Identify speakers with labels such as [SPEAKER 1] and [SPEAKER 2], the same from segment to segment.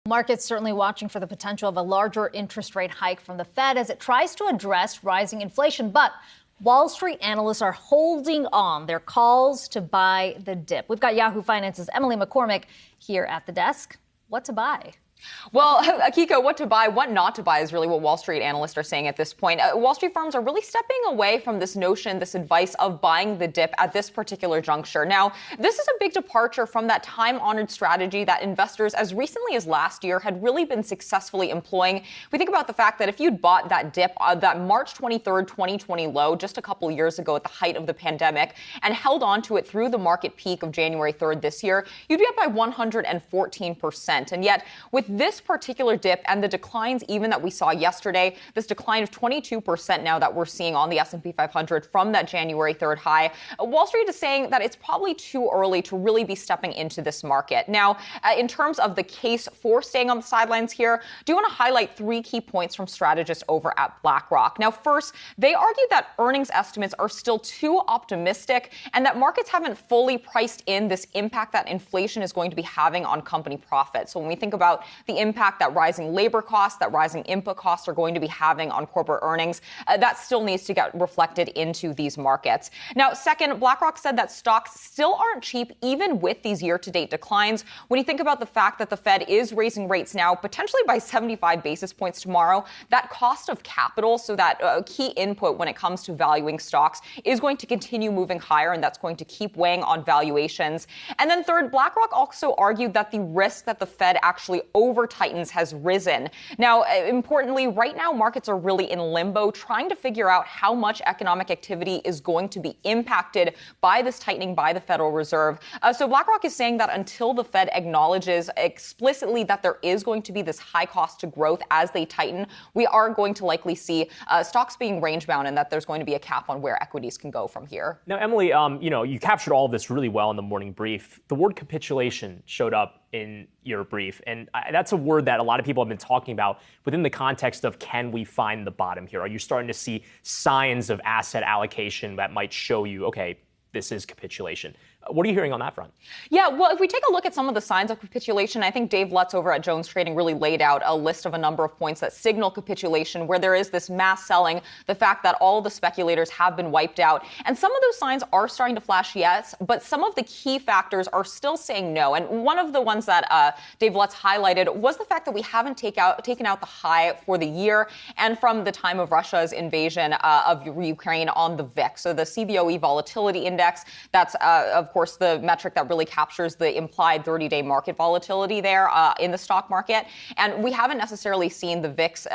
[SPEAKER 1] Markets certainly watching for the potential of a larger interest rate hike from the Fed as it tries to address rising inflation. But Wall Street analysts are holding on their calls to buy the dip. We've got Yahoo Finance's Emily McCormick here at the desk. What to buy?
[SPEAKER 2] Well, Akiko, what to buy, what not to buy is really what Wall Street analysts are saying at this point. Wall Street firms are really stepping away from this notion, this advice of buying the dip at this particular juncture. Now, this is a big departure from that time-honored strategy that investors as recently as last year had really been successfully employing. We think about the fact that if you'd bought that dip, that March 23rd, 2020 low just a couple years ago at the height of the pandemic and held on to it through the market peak of January 3rd this year, you'd be up by 114%. And yet, with this particular dip and the declines even that we saw yesterday, this decline of 22% now that we're seeing on the S&P 500 from that January 3rd high, Wall Street is saying that it's probably too early to really be stepping into this market. Now, in terms of the case for staying on the sidelines here, do you want to highlight three key points from strategists over at BlackRock? Now, first, they argue that earnings estimates are still too optimistic and that markets haven't fully priced in this impact that inflation is going to be having on company profits. So when we think about the impact that rising labor costs, that rising input costs are going to be having on corporate earnings, that still needs to get reflected into these markets. Now, second, BlackRock said that stocks still aren't cheap even with these year-to-date declines. When you think about the fact that the Fed is raising rates now, potentially by 75 basis points tomorrow, that cost of capital, so that key input when it comes to valuing stocks, is going to continue moving higher, and that's going to keep weighing on valuations. And then third, BlackRock also argued that the risk that the Fed actually over-tightens has risen. Now, importantly, right now, markets are really in limbo, trying to figure out how much economic activity is going to be impacted by this tightening by the Federal Reserve. So BlackRock is saying that until the Fed acknowledges explicitly that there is going to be this high cost to growth as they tighten, we are going to likely see stocks being range-bound and that there's going to be a cap on where equities can go from here.
[SPEAKER 3] Now, Emily, you captured all of this really well in the morning brief. The word capitulation showed up in your brief, and that's a word that a lot of people have been talking about within the context of, can we find the bottom here? Are you starting to see signs of asset allocation that might show you, okay, this is capitulation? What are you hearing on that front? Yeah, well, if we take a look at some of the signs of capitulation, I think Dave Lutz over at Jones Trading really laid out a list of a number of points that signal capitulation, where there is this mass selling, the fact that all of the speculators have been wiped out. And some of those signs are starting to flash, yes, but some of the key factors are still saying no. And one of the ones that Dave Lutz highlighted was the fact that we haven't taken out the high for the year and from the time of Russia's invasion of Ukraine on the VIX. So the CBOE volatility index, that's, of course, the metric that really captures the implied 30-day market volatility there in the stock market. And we haven't necessarily seen the VIX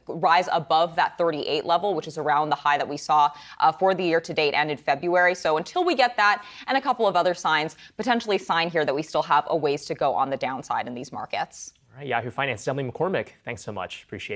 [SPEAKER 3] rise above that 38 level, which is around the high that we saw for the year to date and in February. So until we get that and a couple of other signs, potentially sign here that we still have a ways to go on the downside in these markets. All right, Yahoo Finance, Emily McCormick, thanks so much. Appreciate it.